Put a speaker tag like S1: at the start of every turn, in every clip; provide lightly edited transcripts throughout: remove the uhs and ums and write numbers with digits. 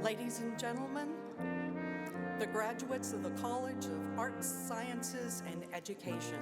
S1: Ladies and gentlemen, the graduates of the College of Arts, Sciences, and Education.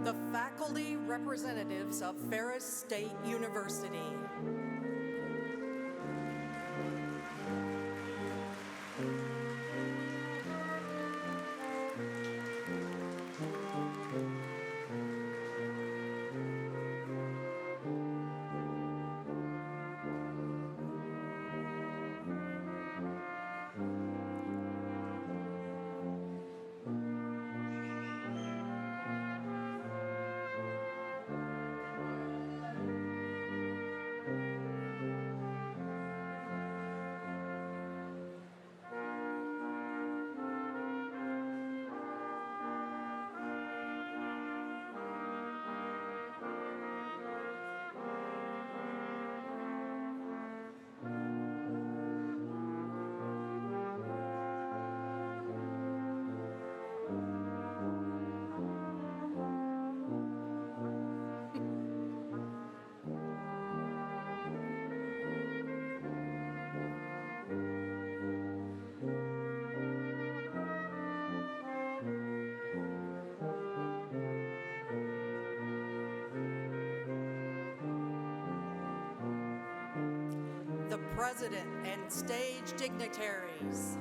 S1: The faculty representatives of Ferris State University. president, and stage dignitaries.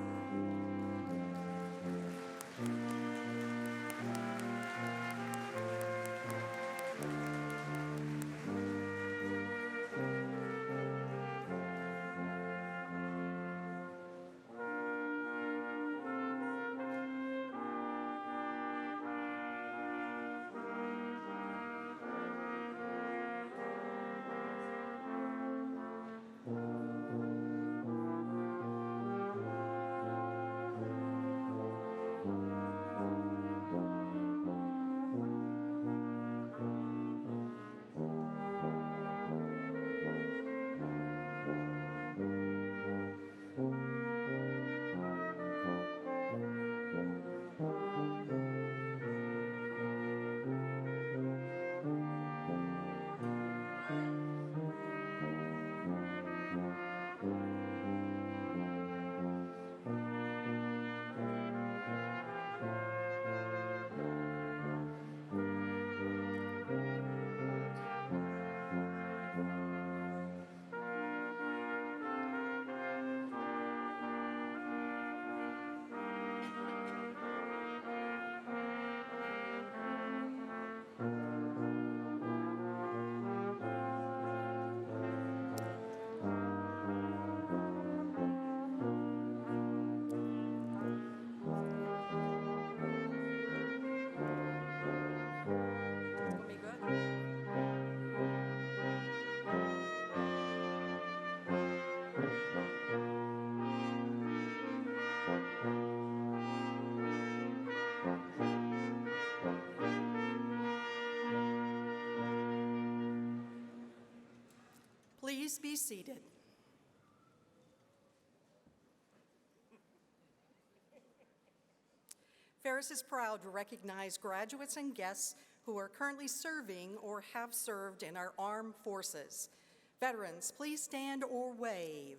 S1: Please be seated. Ferris is proud to recognize graduates and guests who are currently serving or have served in our armed forces. Veterans, please stand or wave.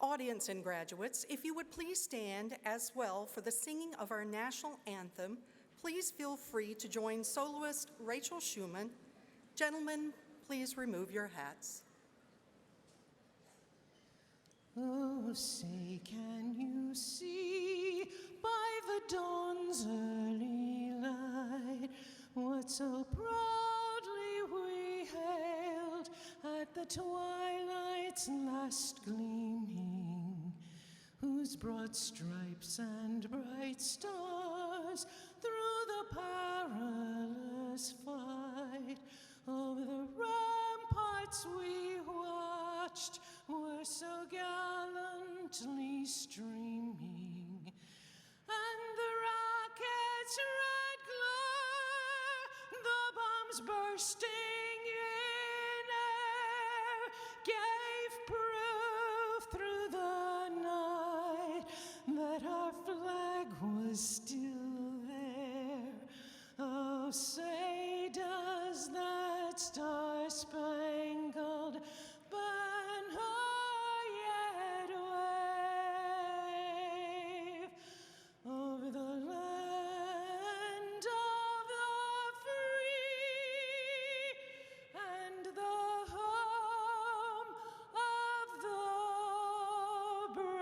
S1: Audience and graduates, if you would please stand as well for the singing of our national anthem, please feel free to join soloist Rachel Schumann. Gentlemen, please remove your hats.
S2: Oh, say, can you see by the dawn's early light what so proudly we hailed at the twilight's last gleaming, whose broad stripes and bright stars through the perilous fight over the ramparts we watched were so gallantly streaming, and the rocket's red glare, the bombs bursting in air, gave proof through the night that our flag was still there. Oh, say does that star-spangled banner yet wave over the land of the free and the home of the brave.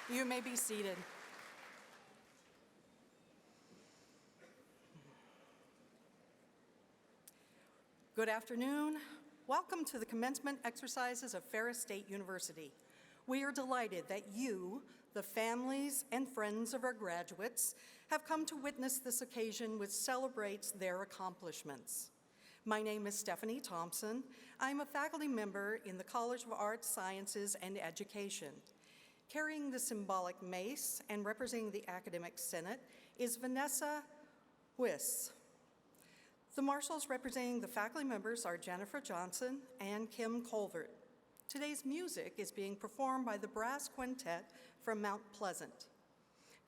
S1: You may be seated. Good afternoon. Welcome to the commencement exercises of Ferris State University. We are delighted that you, the families and friends of our graduates, have come to witness this occasion which celebrates their accomplishments. My name is Stephanie Thompson. I'm a faculty member in the College of Arts, Sciences, and Education. Carrying the symbolic mace and representing the Academic Senate is Vanessa Wiss. The marshals representing the faculty members are Jennifer Johnson and Kim Colvert. Today's music is being performed by the Brass Quintet from Mount Pleasant.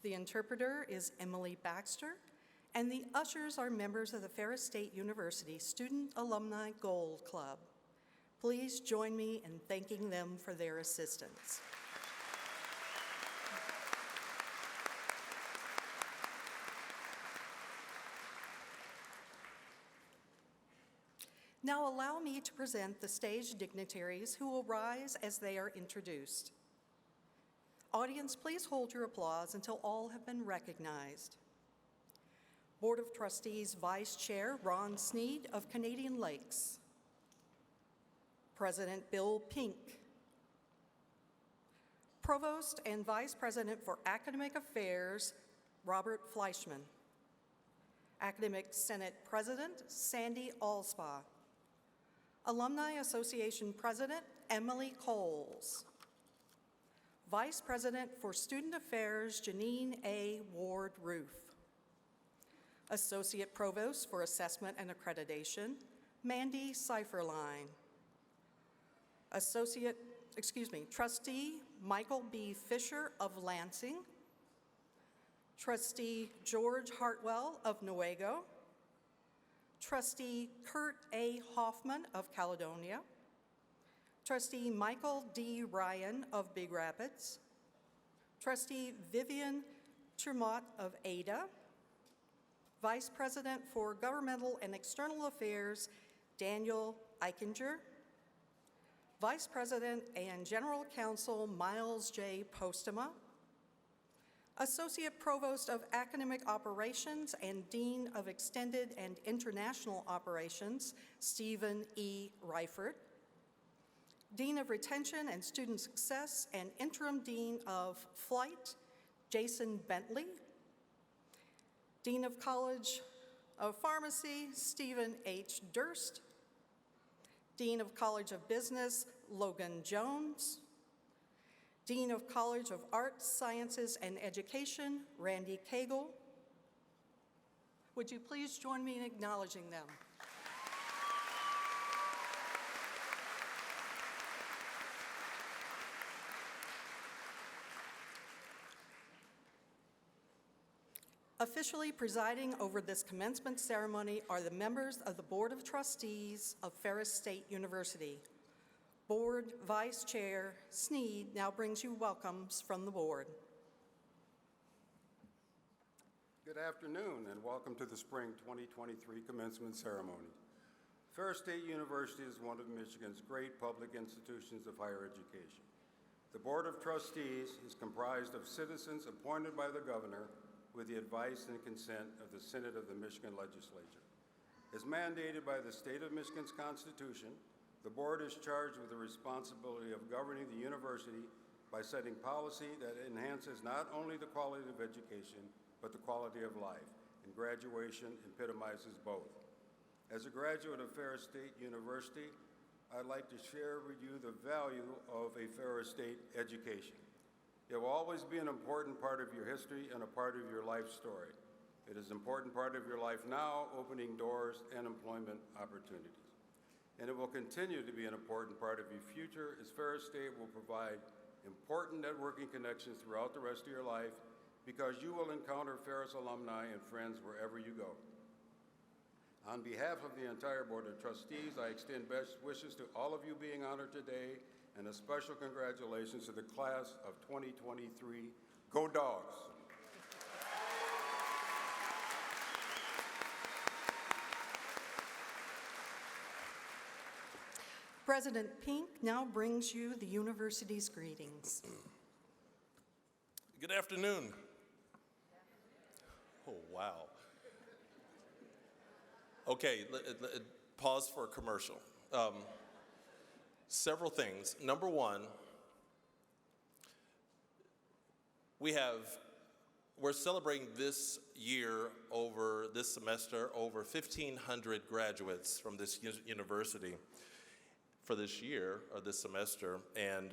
S1: The interpreter is Emily Baxter, And the ushers are members of the Ferris State University Student Alumni Gold Club. Please join me in thanking them for their assistance. Now allow me to present the stage dignitaries who will rise as they are introduced. Audience, please hold your applause until all have been recognized. Board of Trustees Vice Chair Ron Sneed of Canadian Lakes. President Bill Pink. Provost and Vice President for Academic Affairs Robert Fleischman. Academic Senate President Sandy Alspaugh. Alumni Association President Emily Coles. Vice President for Student Affairs Janine A. Ward-Roof. Associate Provost for Assessment and Accreditation Mandy Seiferlein. Trustee Michael B. Fisher of Lansing. Trustee George Hartwell of Newaygo. Trustee Kurt A. Hoffman of Caledonia. Trustee Michael D. Ryan of Big Rapids. Trustee Vivian Tremont of Ada. Vice President for Governmental and External Affairs Daniel Eichinger. Vice President and General Counsel Miles J. Postema. Associate Provost of Academic Operations and Dean of Extended and International Operations, Stephen E. Reifert. Dean of Retention and Student Success and Interim Dean of Flight, Jason Bentley. Dean of College of Pharmacy, Stephen H. Durst. Dean of College of Business, Logan Jones. Dean of College of Arts, Sciences, and Education, Randy Cagle. Would you please join me in acknowledging them? Officially presiding over this commencement ceremony are the members of the Board of Trustees of Ferris State University. Board Vice Chair Sneed now brings you welcomes from the board.
S3: Good afternoon and welcome to the Spring 2023 Commencement Ceremony. Ferris State University is one of Michigan's great public institutions of higher education. The Board of Trustees is comprised of citizens appointed by the governor with the advice and consent of the Senate of the Michigan Legislature. As mandated by the state of Michigan's Constitution, the board is charged with the responsibility of governing the university by setting policy that enhances not only the quality of education, but the quality of life, and graduation epitomizes both. As a graduate of Ferris State University, I'd like to share with you the value of a Ferris State education. It will always be an important part of your history and a part of your life story. It is an important part of your life now, opening doors and employment opportunities. And it will continue to be an important part of your future as Ferris State will provide important networking connections throughout the rest of your life because you will encounter Ferris alumni and friends wherever you go. On behalf of the entire Board of Trustees, I extend best wishes to all of you being honored today and a special congratulations to the class of 2023. Go Dogs!
S1: President Pink now brings you the university's greetings.
S4: Good afternoon. Oh, wow. Okay, pause for a commercial. Several things. Number one, we're celebrating this year this semester, over 1,500 graduates from this university for this year, or this semester, and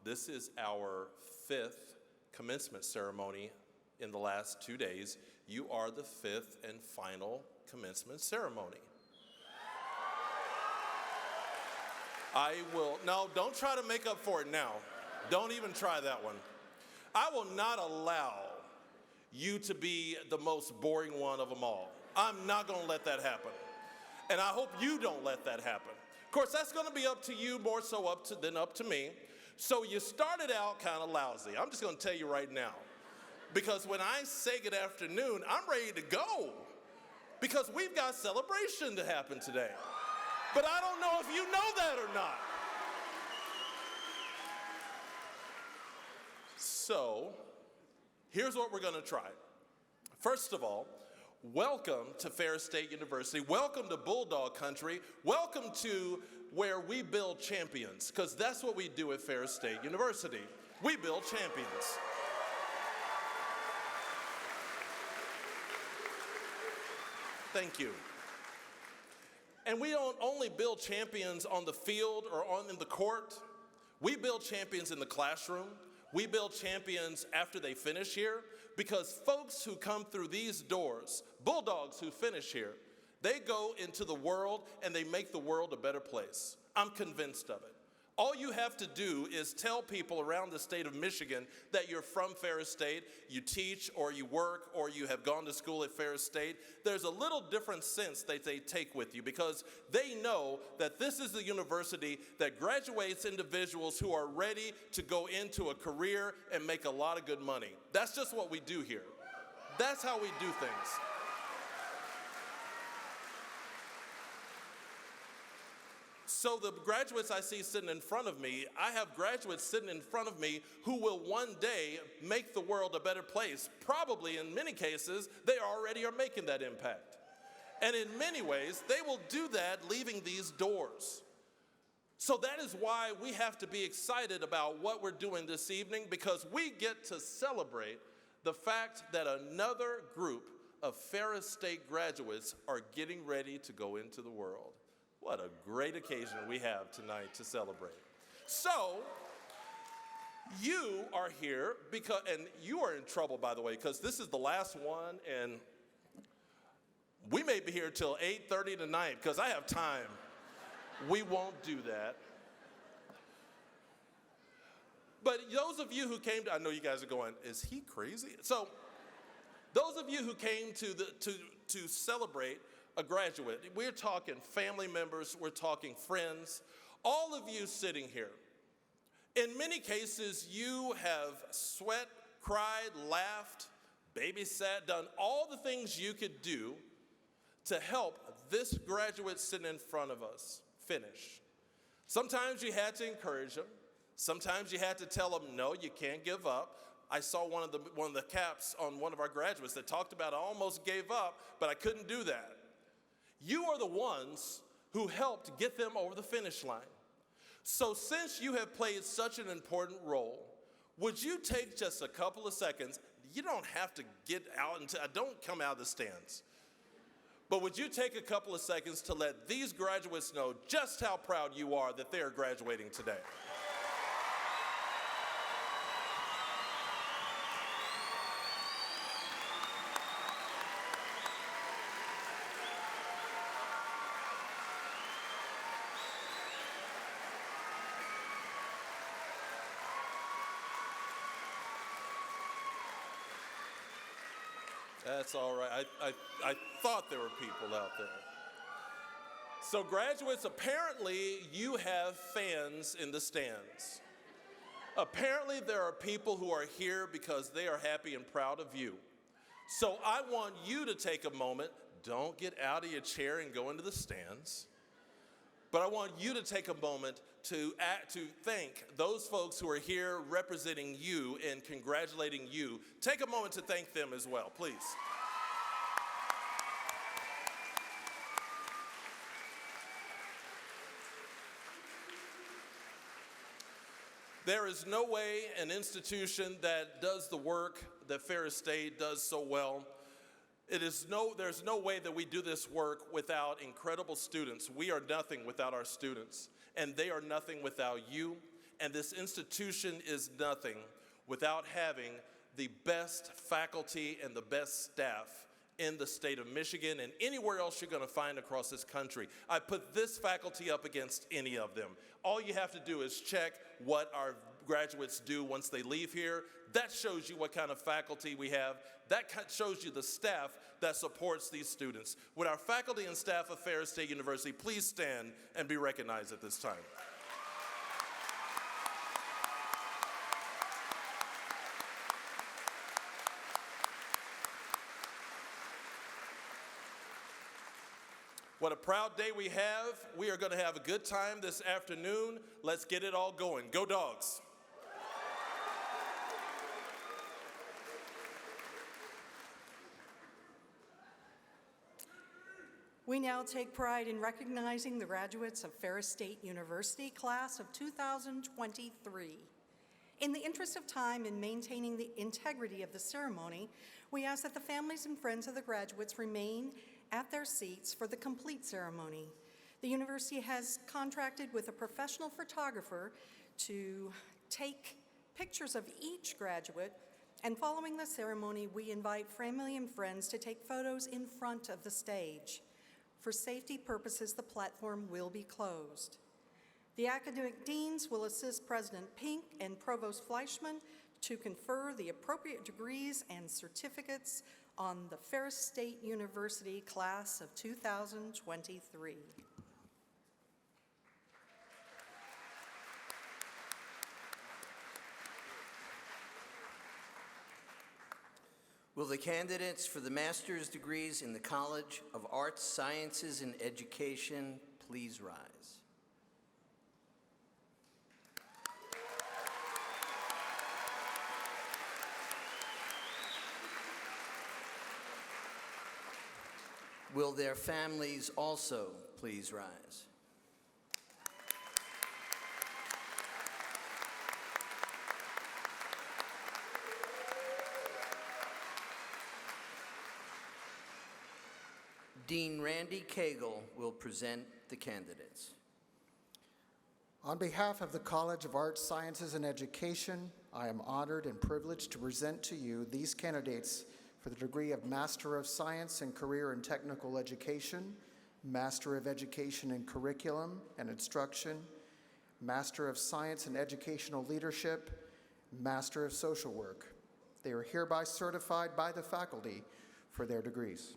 S4: this is our 5th commencement ceremony in the last 2 days. You are the 5th and final commencement ceremony. No, don't try to make up for it now. Don't even try that one. I will not allow you to be the most boring one of them all. I'm not going to let that happen. And I hope you don't let that happen. Of course, that's going to be up to you more so than up to me. So you started out kind of lousy. I'm just going to tell you right now. Because when I say good afternoon, I'm ready to go. Because we've got celebration to happen today. But I don't know if you know that or not. So, here's what we're going to try. First of all, welcome to Ferris State University. Welcome to Bulldog Country. Welcome to where we build champions, because that's what we do at Ferris State University. We build champions. Thank you. And we don't only build champions on the field or in the court. We build champions in the classroom. We build champions after they finish here, because folks who come through these doors, Bulldogs who finish here, they go into the world and they make the world a better place. I'm convinced of it. All you have to do is tell people around the state of Michigan that you're from Ferris State, you teach or you work or you have gone to school at Ferris State. There's a little different sense that they take with you, because they know that this is the university that graduates individuals who are ready to go into a career and make a lot of good money. That's just what we do here. That's how we do things. So the graduates I see sitting in front of me, I have graduates sitting in front of me who will one day make the world a better place. Probably in many cases, they already are making that impact. And in many ways, they will do that leaving these doors. So that is why we have to be excited about what we're doing this evening, because we get to celebrate the fact that another group of Ferris State graduates are getting ready to go into the world. What a great occasion we have tonight to celebrate. So, you are here because, and you are in trouble, by the way, because this is the last one, and we may be here till 8:30 tonight, because I have time. We won't do that. But those of you who came to, I know you guys are going, is he crazy? So, those of you who came to celebrate a graduate, we're talking family members, we're talking friends, all of you sitting here. In many cases, you have sweat, cried, laughed, babysat, done all the things you could do to help this graduate sitting in front of us finish. Sometimes you had to encourage them. Sometimes you had to tell them, no, you can't give up. I saw one of the caps on one of our graduates that talked about, I almost gave up, but I couldn't do that. You are the ones who helped get them over the finish line. So since you have played such an important role, would you take just a couple of seconds? You don't have to get out don't come out of the stands. But would you take a couple of seconds to let these graduates know just how proud you are that they are graduating today? That's all right. I thought there were people out there. So graduates, apparently you have fans in the stands. Apparently there are people who are here because they are happy and proud of you. So I want you to take a moment. Don't get out of your chair and go into the stands. But I want you to take a moment to thank those folks who are here representing you and congratulating you. Take a moment to thank them as well, please. There is no way an institution that does the work that Ferris State does so well, there's no way that we do this work without incredible students. We are nothing without our students, and they are nothing without you, and this institution is nothing without having the best faculty and the best staff in the state of Michigan and anywhere else you're going to find across this country. I put this faculty up against any of them. All you have to do is check what our graduates do once they leave here. That shows you what kind of faculty we have. That shows you the staff that supports these students. Would our faculty and staff of Ferris State University please stand and be recognized at this time? What a proud day we have. We are going to have a good time this afternoon. Let's get it all going. Go Dogs.
S1: We now take pride in recognizing the graduates of Ferris State University class of 2023. In the interest of time and maintaining the integrity of the ceremony, we ask that the families and friends of the graduates remain at their seats for the complete ceremony. The university has contracted with a professional photographer to take pictures of each graduate, and following the ceremony, we invite family and friends to take photos in front of the stage. For safety purposes, the platform will be closed. The academic deans will assist President Pink and Provost Fleischman to confer the appropriate degrees and certificates on the Ferris State University class of 2023.
S5: Will the candidates for the master's degrees in the College of Arts, Sciences, and Education please rise? Will their families also please rise? Dean Randy Cagle will present the candidates.
S6: On behalf of the College of Arts, Sciences, and Education, I am honored and privileged to present to you these candidates for the degree of Master of Science in Career and Technical Education, Master of Education in Curriculum and Instruction, Master of Science in Educational Leadership, Master of Social Work. They are hereby certified by the faculty for their degrees.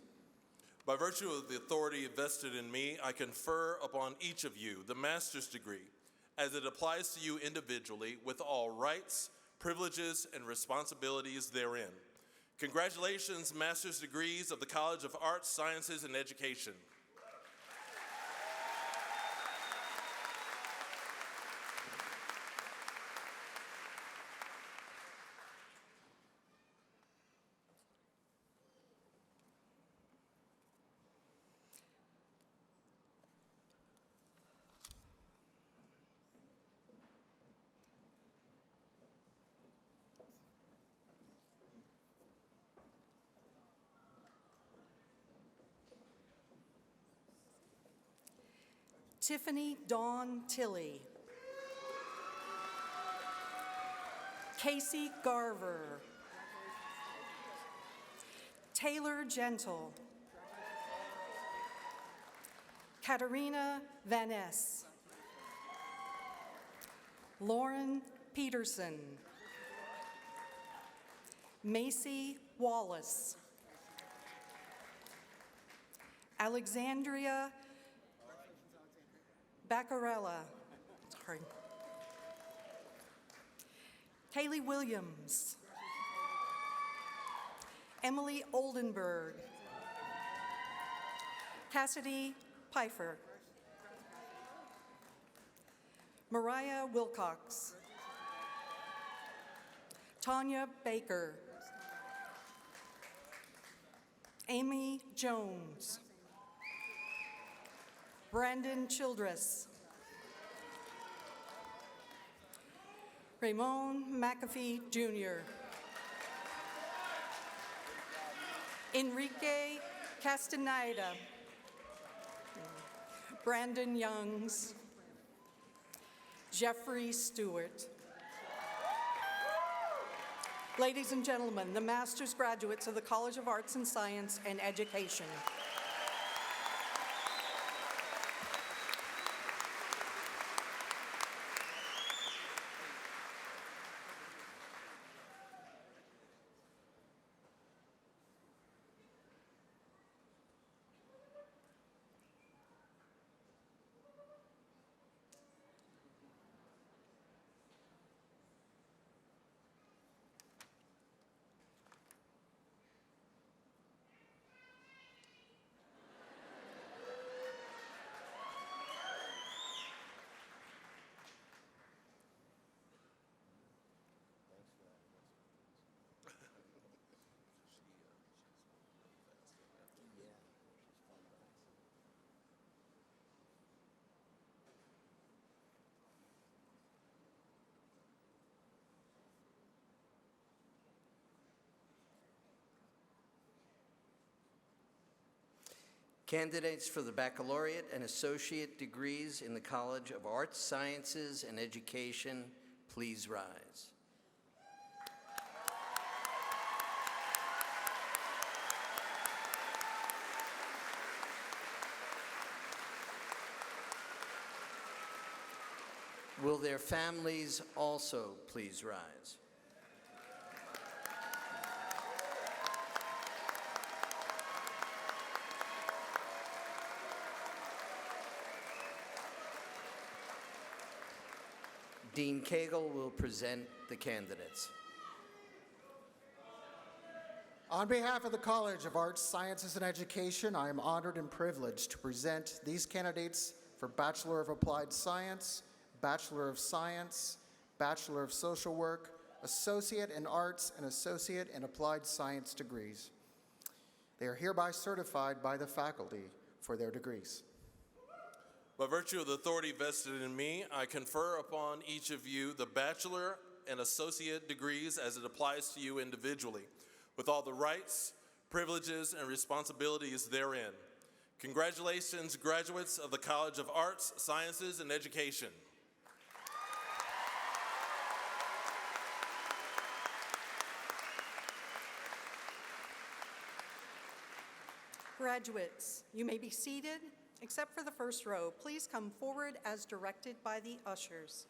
S4: By virtue of the authority vested in me, I confer upon each of you the master's degree as it applies to you individually with all rights, privileges, and responsibilities therein. Congratulations, master's degrees of the College of Arts, Sciences, and Education.
S1: Tiffany Dawn Tilley. Casey Garver. Taylor Gentle. Katarina Van Ness. Lauren Peterson. Macy Wallace. Alexandria Baccarella. Sorry. Kaylee Williams. Emily Oldenburg. Cassidy Pfeiffer. Mariah Wilcox. Tanya Baker. Amy Jones. Brandon Childress. Ramon McAfee Jr. Enrique Castaneda. Brandon Youngs. Jeffrey Stewart. Ladies and gentlemen, the master's graduates of the College of Arts and Science and Education.
S5: Candidates for the baccalaureate and associate degrees in the College of Arts, Sciences, and Education, please rise. Will their families also please rise? Dean Cagle will present the candidates.
S6: On behalf of the College of Arts, Sciences, and Education, I am honored and privileged to present these candidates for Bachelor of Applied Science, Bachelor of Science, Bachelor of Social Work, Associate in Arts, and Associate in Applied Science degrees. They are hereby certified by the faculty for their degrees.
S4: By virtue of the authority vested in me, I confer upon each of you the bachelor and associate degrees as it applies to you individually, with all the rights, privileges, and responsibilities therein. Congratulations, graduates of the College of Arts, Sciences, and Education.
S1: Graduates, you may be seated, except for the first row. Please come forward as directed by the ushers.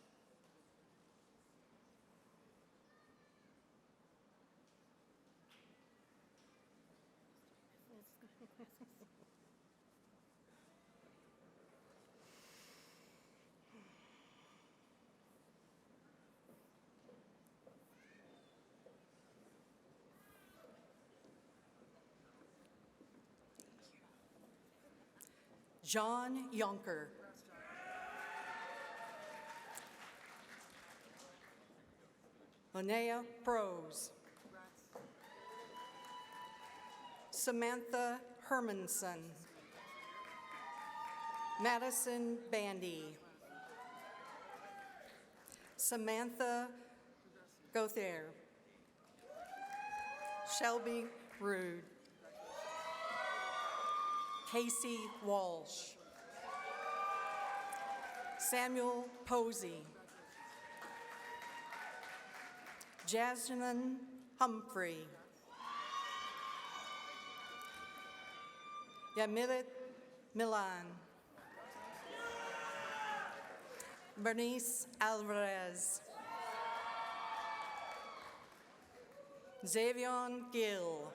S1: John Yonker. Linnea Prose. Samantha Hermanson. Madison Bandy. Samantha Gauthier. Shelby Rude. Casey Walsh. Samuel Posey. Jasmine Humphrey. Yamilet Milan. Bernice Alvarez. Xavion Gill.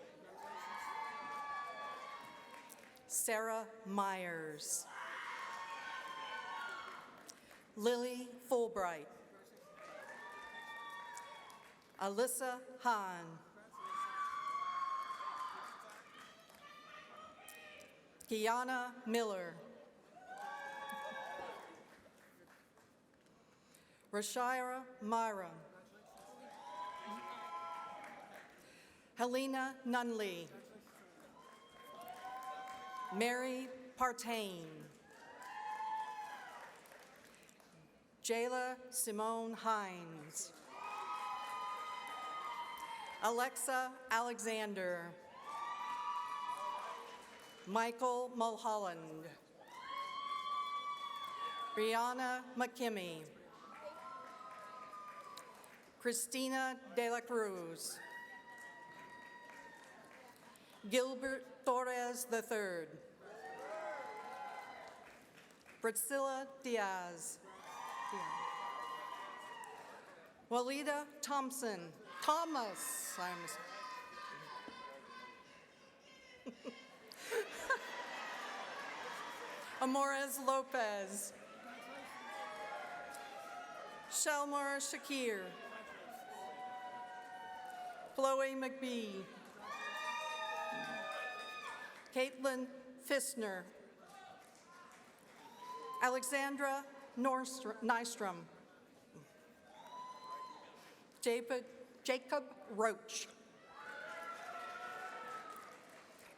S1: Sarah Myers. Lily Fulbright. Alyssa Hahn. Kiana Miller. Rashira Myra. Helena Nunley. Mary Partain. Jayla Simone Hines. Alexa Alexander. Michael Mulholland. Brianna McKimmey. Christina De La Cruz. Gilbert Torres III. Priscilla Diaz. Walida Thompson. Thomas. Amores Lopez. Shelmar Shakir. Chloe McBee. Caitlin Fissner. Alexandra Nystrom. Jacob Roach.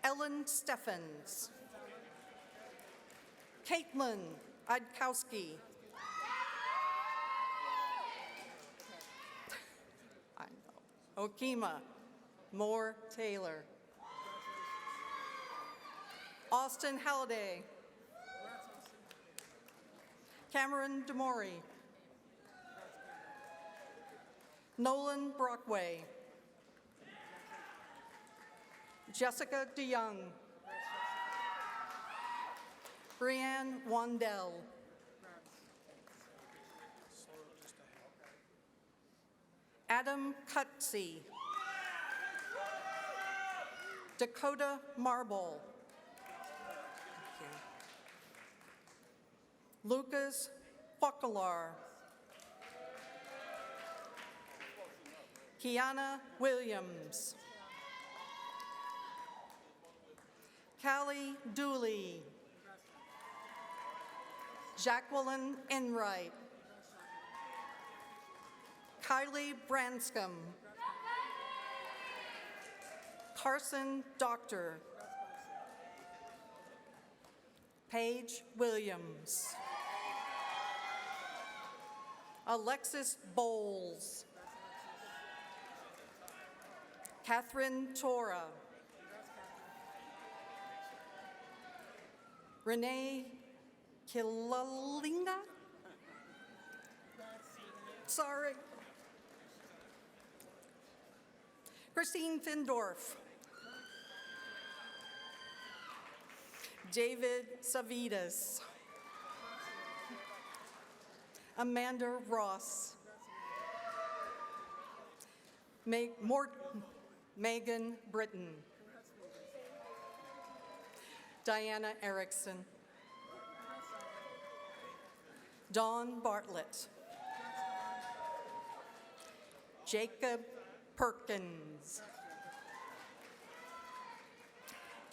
S1: Ellen Steffens. Caitlin Idkowski. I know. Okima Moore Taylor. Austin Halliday. Cameron DeMori. Nolan Brockway. Jessica DeYoung. Brianne Wandell. Adam Cutsey. Dakota Marble. Lucas Focalar. Kiana Williams. Callie Dooley. Jacqueline Enright. Kylie Branscombe. Carson Doctor. Paige Williams. Alexis Bowles. Catherine Tora. Renee Kilalinga? Sorry. Christine Findorf. David Savitas. Amanda Ross. Megan Britton. Diana Erickson. Dawn Bartlett. Jacob Perkins.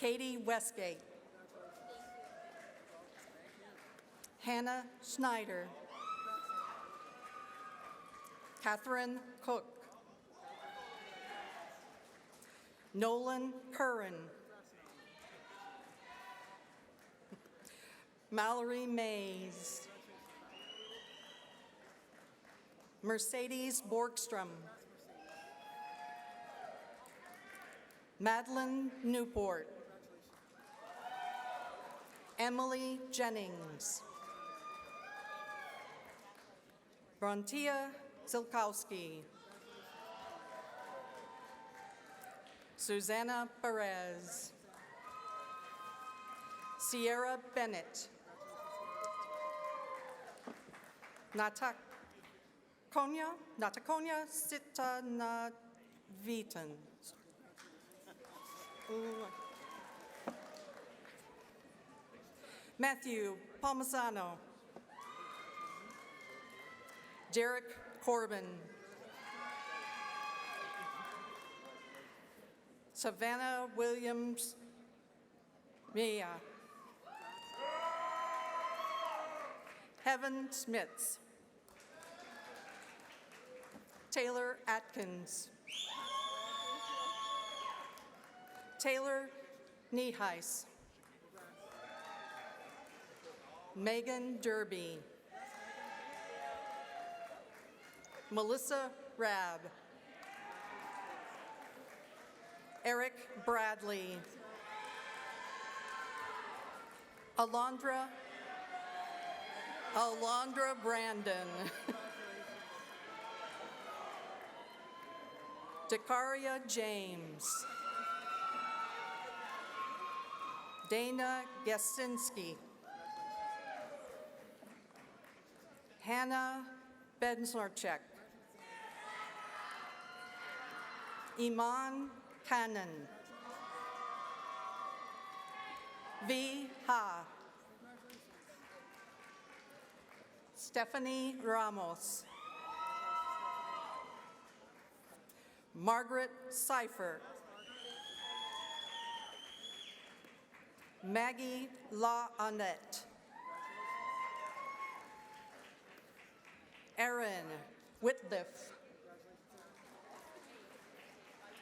S1: Katie Westgate. Hannah Schneider. Catherine Cook. Nolan Curran. Mallory Mays. Mercedes Borgstrom. Madeline Newport. Emily Jennings. Brontia Zilkowski. Susanna Perez. Sierra Bennett. Natakonya Sitanavitan. Matthew Palmisano. Derek Corbin. Savannah Williams Mia. Heaven Smits. Taylor Atkins. Taylor Nieheis. Megan Derby. Melissa Rabb. Eric Bradley. Alondra Brandon. Dakaria James. Dana Gesinski. Hannah Benslarchek. Iman Cannon. V. Ha. Stephanie Ramos. Margaret Seifer. Maggie La Annette. Erin Whitliff.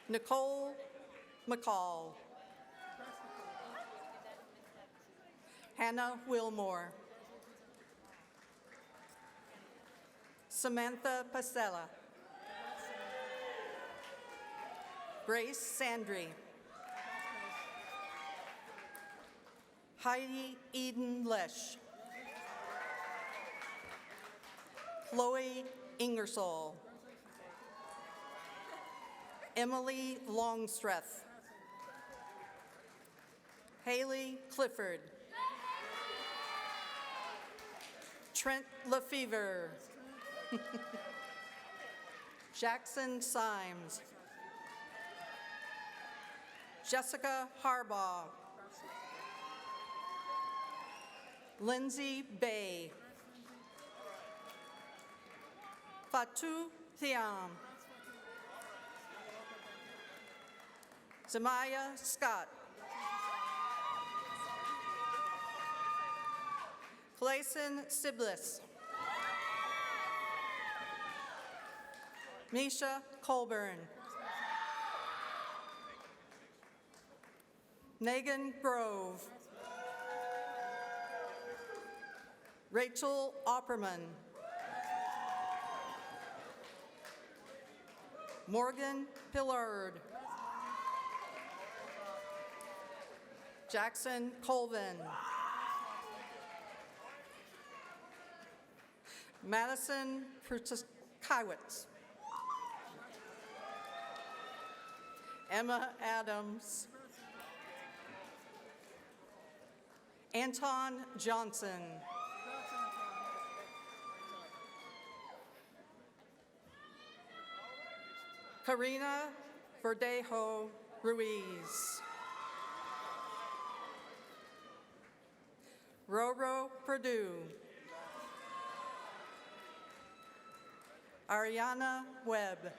S1: Nicole McCall. Hannah Wilmore. Samantha Pasella. Grace Sandry. Heidi Eden Lesh. Chloe Ingersoll. Emily Longstreth. Haley Clifford. Trent Lefevre. Jackson Symes. Jessica Harbaugh. Lindsay Bay. Fatou Thiam. Zamaya Scott. Clayson Siblis. Misha Colburn. Megan Grove. Rachel Opperman. Morgan Pillard. Jackson Colvin. Madison Prutaskiewicz. Emma Adams. Anton Johnson. Karina Verdejo Ruiz. Roro Perdue. Ariana Webb.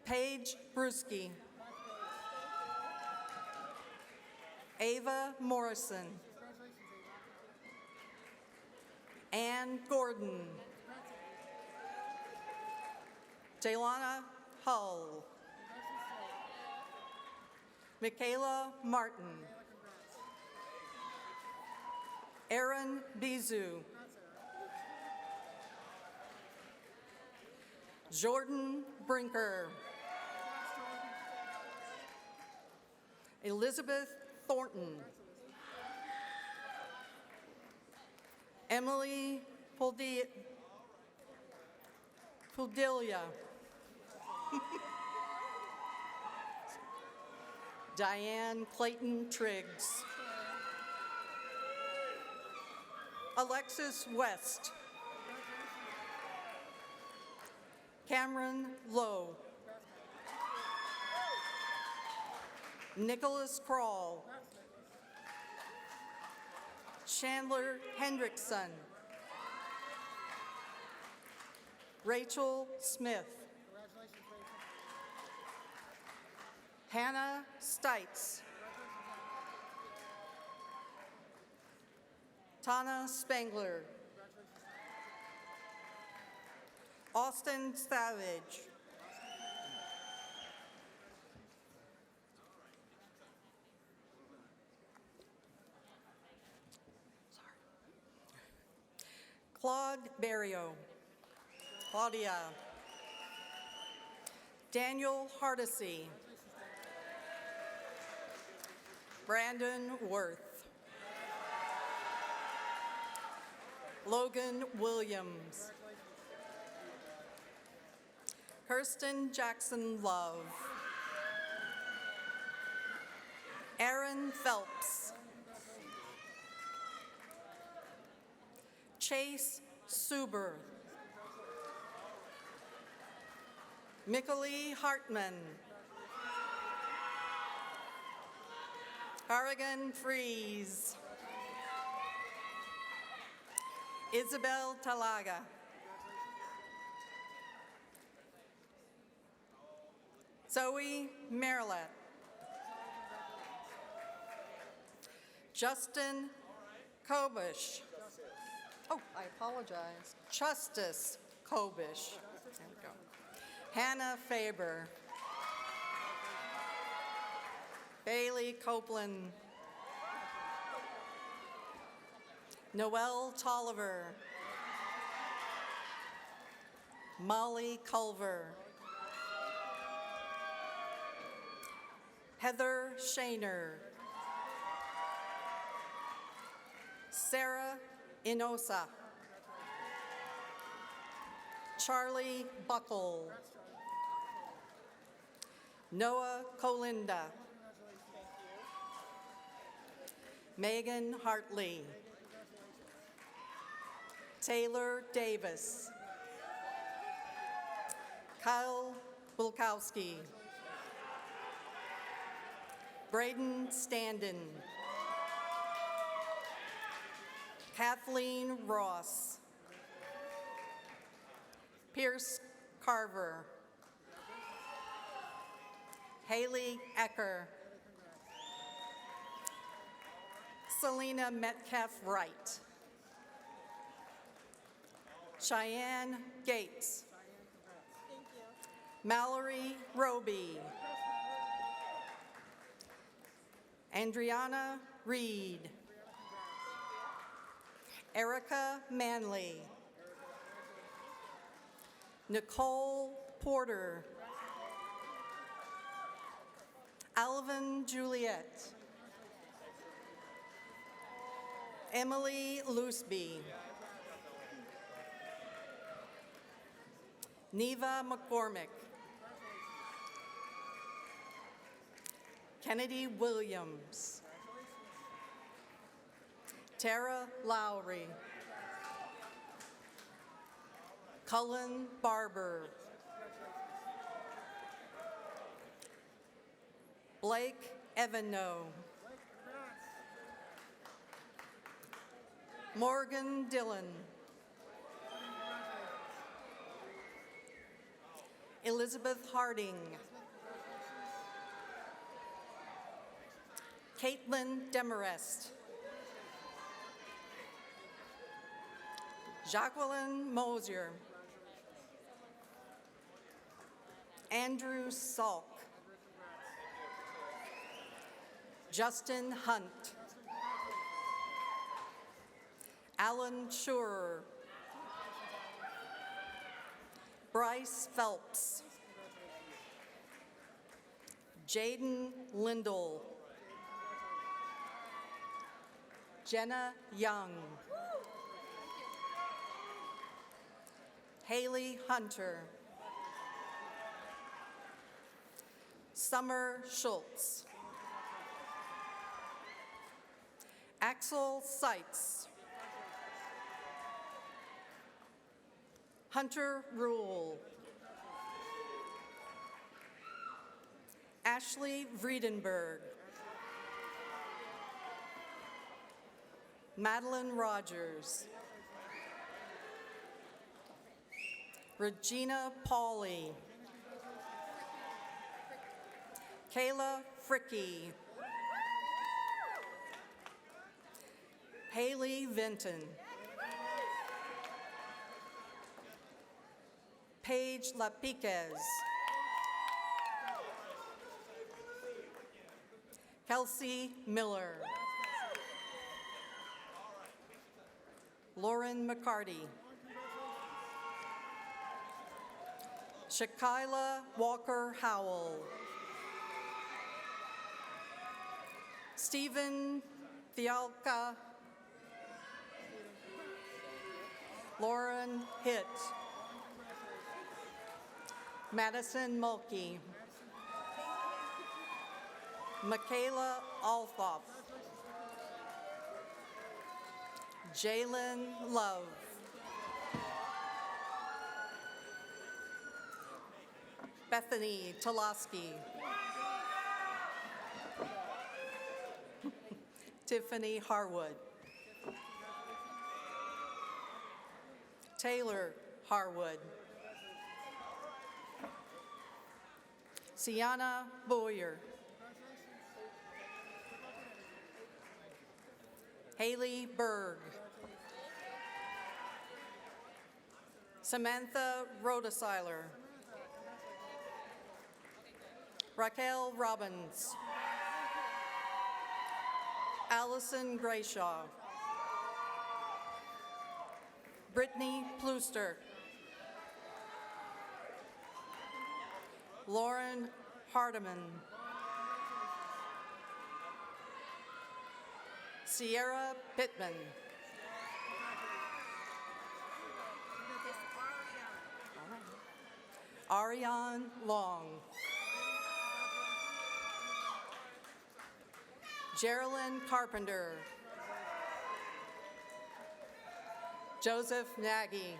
S1: Paige Brusky. Ava Morrison. Ann Gordon. Jaylana Hull. Michaela Martin. Aaron Bizu. Jordan Brinker. Elizabeth Thornton. Emily Pudilia. Diane Clayton Triggs. Alexis West. Cameron Lowe. Nicholas Kroll. Chandler Hendrickson. Rachel Smith. Hannah Stites. Tana Spangler. Austin Savage. Claude Barrio. Claudia. Daniel Hardesty. Brandon Worth. Logan Williams. Kirsten Jackson Love. Aaron Phelps. Chase Suber. Mickalee Hartman. Harrigan Freeze. Isabel Talaga. Zoe Marilat. Justin Kobish. Oh, I apologize. Justice Kobish. There we go. Hannah Faber. Bailey Copeland. Noelle Tolliver. Molly Culver. Heather Shaner. Sarah Inosa. Charlie Buckle. Noah Colinda. Megan Hartley. Taylor Davis. Kyle Bulkowski. Braden Standen. Kathleen Ross. Pierce Carver. Haley Ecker. Selena Metcalf Wright. Cheyenne Gates. Mallory Roby. Andriana Reed. Erica Manley. Nicole Porter. Alvin Juliet. Emily Looseby. Neva McCormick. Kennedy Williams. Tara Lowry. Cullen Barber. Blake Evano. Morgan Dillon. Elizabeth Harding. Caitlin Demarest. Jacqueline Mosier. Andrew Salk. Justin Hunt. Alan Schurer. Bryce Phelps. Jaden Lindell. Jenna Young. Haley Hunter. Summer Schultz. Axel Seitz. Hunter Rule. Ashley Vriedenberg. Madeline Rogers. Regina Pauley. Kayla Fricky. Haley Vinton. Paige Lapiquez. Kelsey Miller. Lauren McCarty. Shakila Walker Howell. Stephen Thialka. Lauren Hitt. Madison Mulkey. Michaela Althoff. Jalen Love. Bethany Toloski. Tiffany Harwood. Taylor Harwood. Sienna Boyer. Haley Berg. Samantha Rodesiler. Raquel Robbins. Allison Grayshaw. Brittany Pluster. Lauren Hardiman. Sierra Pittman. Ariane Long. Geraldine Carpenter. Joseph Nagy.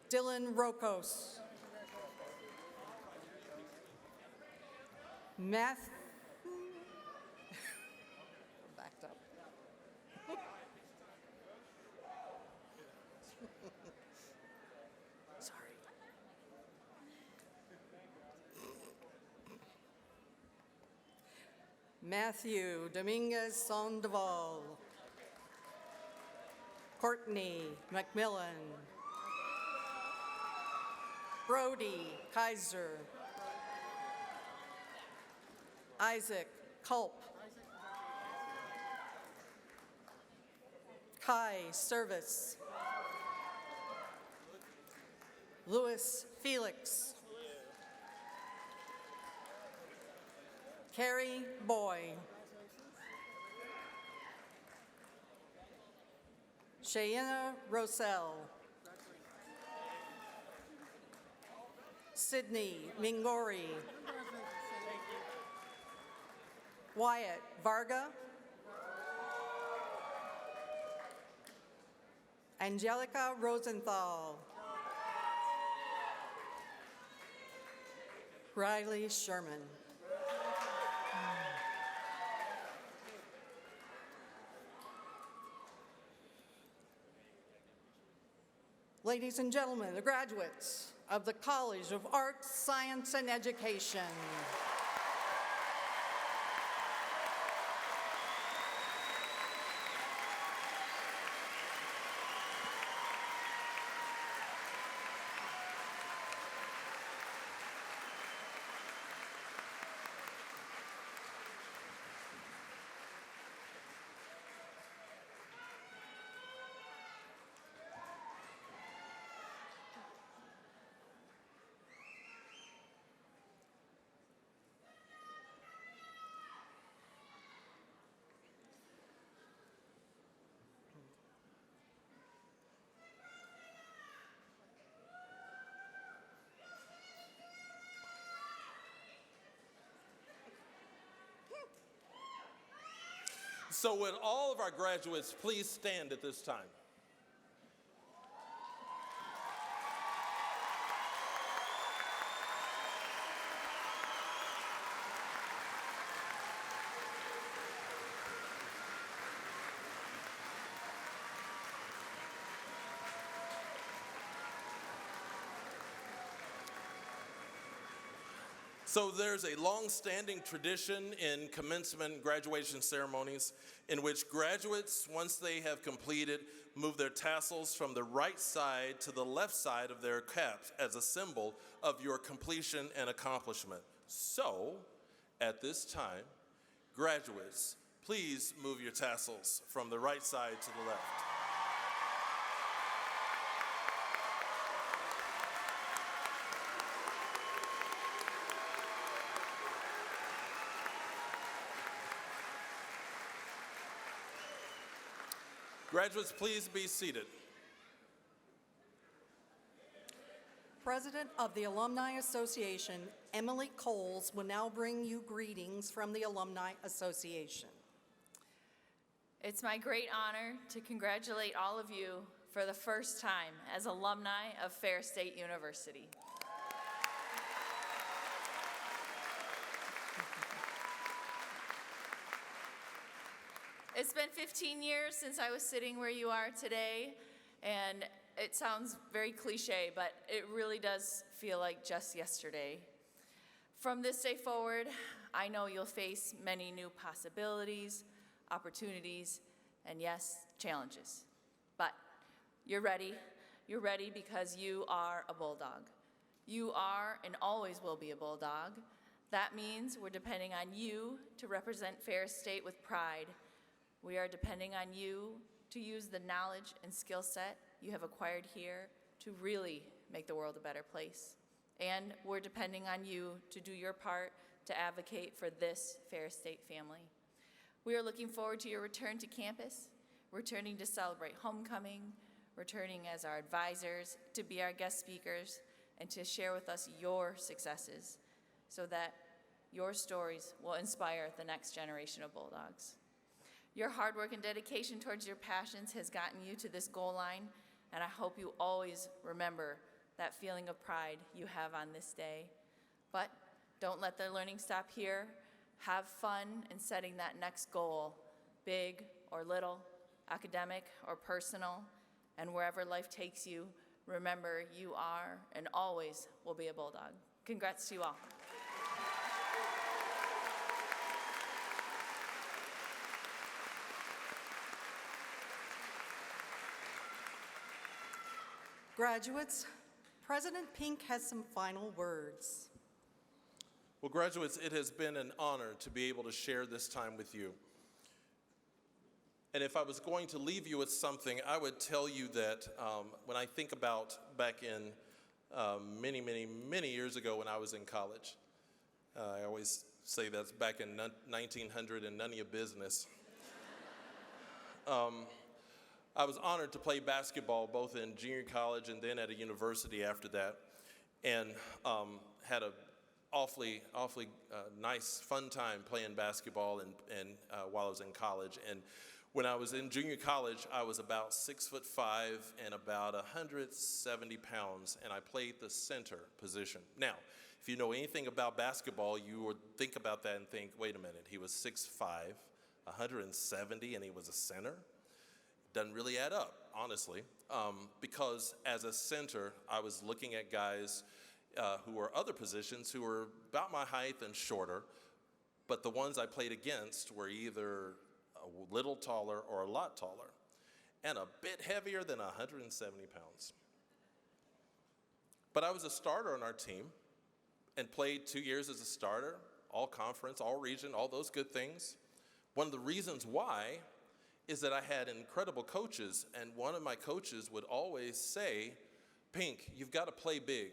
S1: Dylan Rokos. Backed up. Sorry. Matthew Dominguez Sandoval. Courtney McMillan. Brody Kaiser. Isaac Culp. Kai Service. Louis Felix. Carrie Boy. Cheyenne Rosell. Sydney Mingori. Wyatt Varga. Angelica Rosenthal. Riley Sherman. Ladies and gentlemen, the graduates of the College of Arts, Science, and Education.
S4: So would all of our graduates please stand at this time? So there's a long-standing tradition in commencement graduation ceremonies in which graduates, once they have completed, move their tassels from the right side to the left side of their caps as a symbol of your completion and accomplishment. So, at this time, graduates, please move your tassels from the right side to the left. Graduates, please be seated.
S1: President of the Alumni Association, Emily Coles, will now bring you greetings from the Alumni Association.
S7: It's my great honor to congratulate all of you for the first time as alumni of Ferris State University. It's been 15 years since I was sitting where you are today, and it sounds very cliche, but it really does feel like just yesterday. From this day forward, I know you'll face many new possibilities, opportunities, and yes, challenges. But you're ready. You're ready because you are a bulldog. You are and always will be a bulldog. That means we're depending on you to represent Ferris State with pride. We are depending on you to use the knowledge and skill set you have acquired here to really make the world a better place. And we're depending on you to do your part to advocate for this Ferris State family. We are looking forward to your return to campus, returning to celebrate homecoming, returning as our advisors, to be our guest speakers, and to share with us your successes so that your stories will inspire the next generation of Bulldogs. Your hard work and dedication towards your passions has gotten you to this goal line, and I hope you always remember that feeling of pride you have on this day. But don't let the learning stop here. Have fun in setting that next goal, big or little, academic or personal, and wherever life takes you, remember you are and always will be a Bulldog. Congrats to you all.
S1: Graduates, President Pink has some final words.
S4: Well, graduates, it has been an honor to be able to share this time with you. And if I was going to leave you with something, I would tell you that when I think about back in many years ago when I was in college, I always say that's back in 1900 and none of your business. I was honored to play basketball both in junior college and then at a university after that, and had a awfully nice, fun time playing basketball and while I was in college. And when I was in junior college, I was about 6'5" and about 170 pounds, and I played the center position. Now, if you know anything about basketball, you would think about that and think, wait a minute, he was 6'5", 170, and he was a center? Doesn't really add up, honestly, because as a center, I was looking at guys who were other positions who were about my height and shorter, but the ones I played against were either a little taller or a lot taller, and a bit heavier than 170 pounds. But I was a starter on our team and played 2 years as a starter, all conference, all region, all those good things. One of the reasons why is that I had incredible coaches, and one of my coaches would always say, Pink, you've got to play big.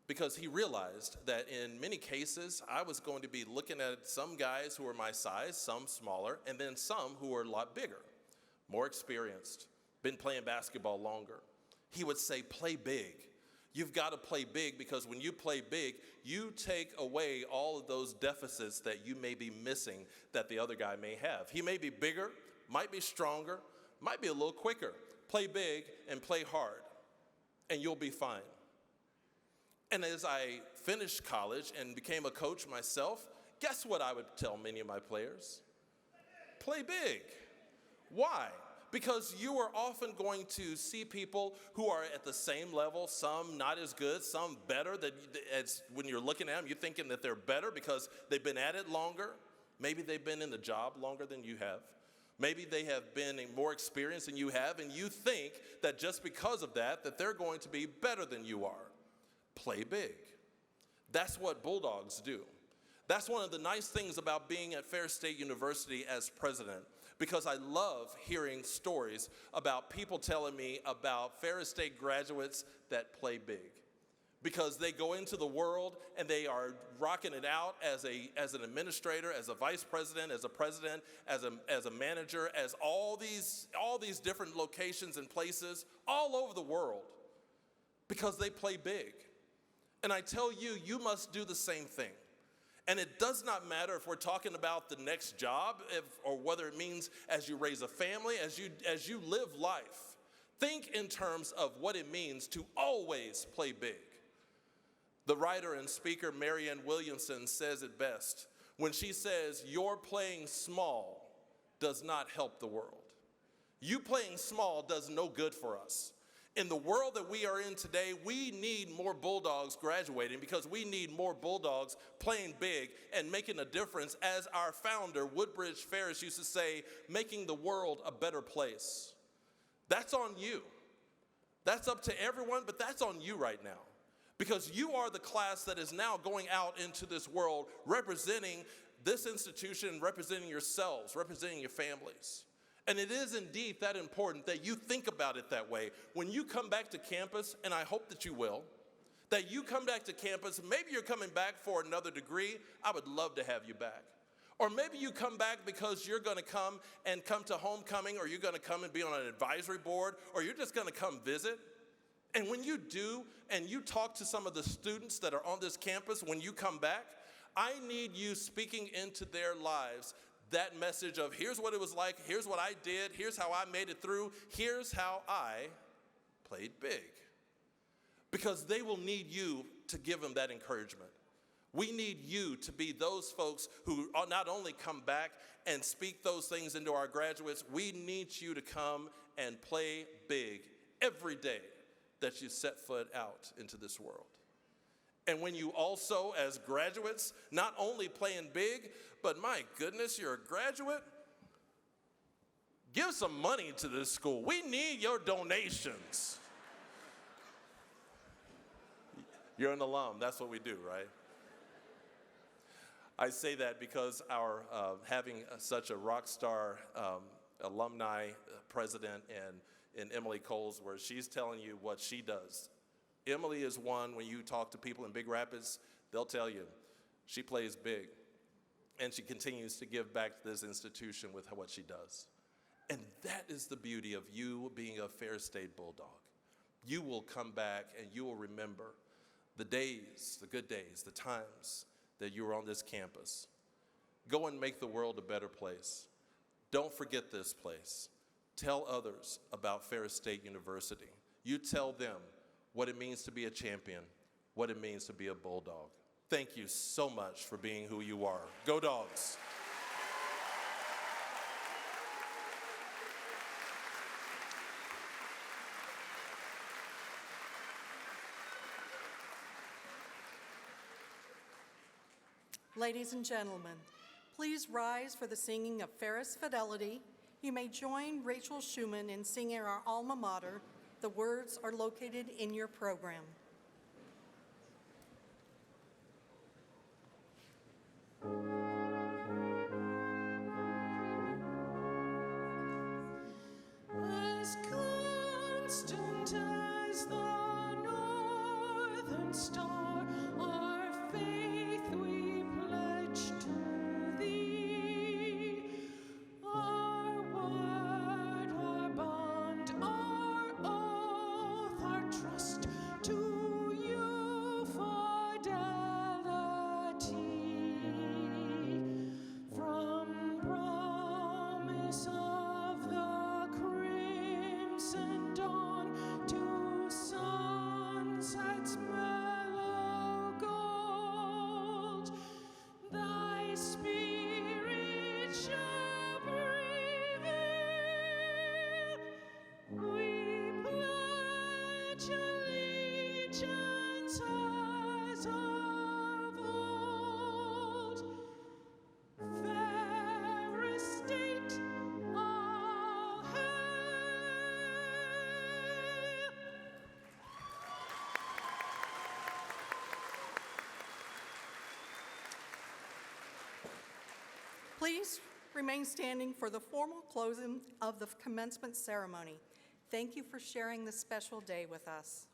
S4: Because he realized that in many cases, I was going to be looking at some guys who were my size, some smaller, and then some who were a lot bigger, more experienced, been playing basketball longer. He would say, play big. You've got to play big, because when you play big, you take away all of those deficits that you may be missing that the other guy may have. He may be bigger, might be stronger, might be a little quicker. Play big and play hard, and you'll be fine. And as I finished college and became a coach myself, guess what I would tell many of my players? Play big. Why? Because you are often going to see people who are at the same level, some not as good, some better. As when you're looking at them, you're thinking that they're better because they've been at it longer. Maybe they've been in the job longer than you have. Maybe they have been more experienced than you have, and you think that just because of that they're going to be better than you are. Play big. That's what Bulldogs do. That's one of the nice things about being at Ferris State University as president, because I love hearing stories about people telling me about Ferris State graduates that play big. Because they go into the world and they are rocking it out as an administrator, as a vice president, as a president, as a manager, as all these different locations and places all over the world, because they play big. And I tell you, you must do the same thing. And it does not matter if we're talking about the next job, or whether it means as you raise a family, as you live life. Think in terms of what it means to always play big. The writer and speaker Marianne Williamson says it best when she says, your playing small does not help the world. You playing small does no good for us. In the world that we are in today, we need more Bulldogs graduating, because we need more Bulldogs playing big and making a difference. As our founder, Woodbridge Ferris, used to say, making the world a better place. That's on you. That's up to everyone, but that's on you right now. Because you are the class that is now going out into this world representing this institution, representing yourselves, representing your families. And it is indeed that important that you think about it that way. When you come back to campus, and I hope that you will, that you come back to campus. Maybe you're coming back for another degree. I would love to have you back. Or maybe you come back because you're going to come to homecoming, or you're going to come and be on an advisory board, or you're just going to come visit. And when you do, and you talk to some of the students that are on this campus, when you come back, I need you speaking into their lives that message of, here's what it was like, here's what I did, here's how I made it through, here's how I played big. Because they will need you to give them that encouragement. We need you to be those folks who not only come back and speak those things into our graduates, we need you to come and play big every day that you set foot out into this world. And when you also, as graduates, not only playing big, but my goodness, you're a graduate, give some money to this school. We need your donations. You're an alum, that's what we do, right? I say that because our having such a rock star alumni president in Emily Coles, where she's telling you what she does. Emily is one, when you talk to people in Big Rapids, they'll tell you she plays big, and she continues to give back to this institution with what she does. And that is the beauty of you being a Ferris State Bulldog. You will come back and you will remember the days, the good days, the times that you were on this campus. Go and make the world a better place. Don't forget this place. Tell others about Ferris State University. You tell them what it means to be a champion, what it means to be a Bulldog. Thank you so much for being who you are. Go Dogs.
S1: Ladies and gentlemen, please rise for the singing of Ferris Fidelity. You may join Rachel Schumann in singing our alma mater. The words are located in your program.
S2: As constant as the northern star, our faith we pledge to thee. Our word, our bond, our oath, our trust to you, fidelity. From promise of the crimson dawn to sunset's mellow gold, thy spirit shall prevail. We pledge allegiance as of old. Ferris State, all hail!
S1: Please remain standing for the formal closing of the commencement ceremony. Thank you for sharing this special day with us.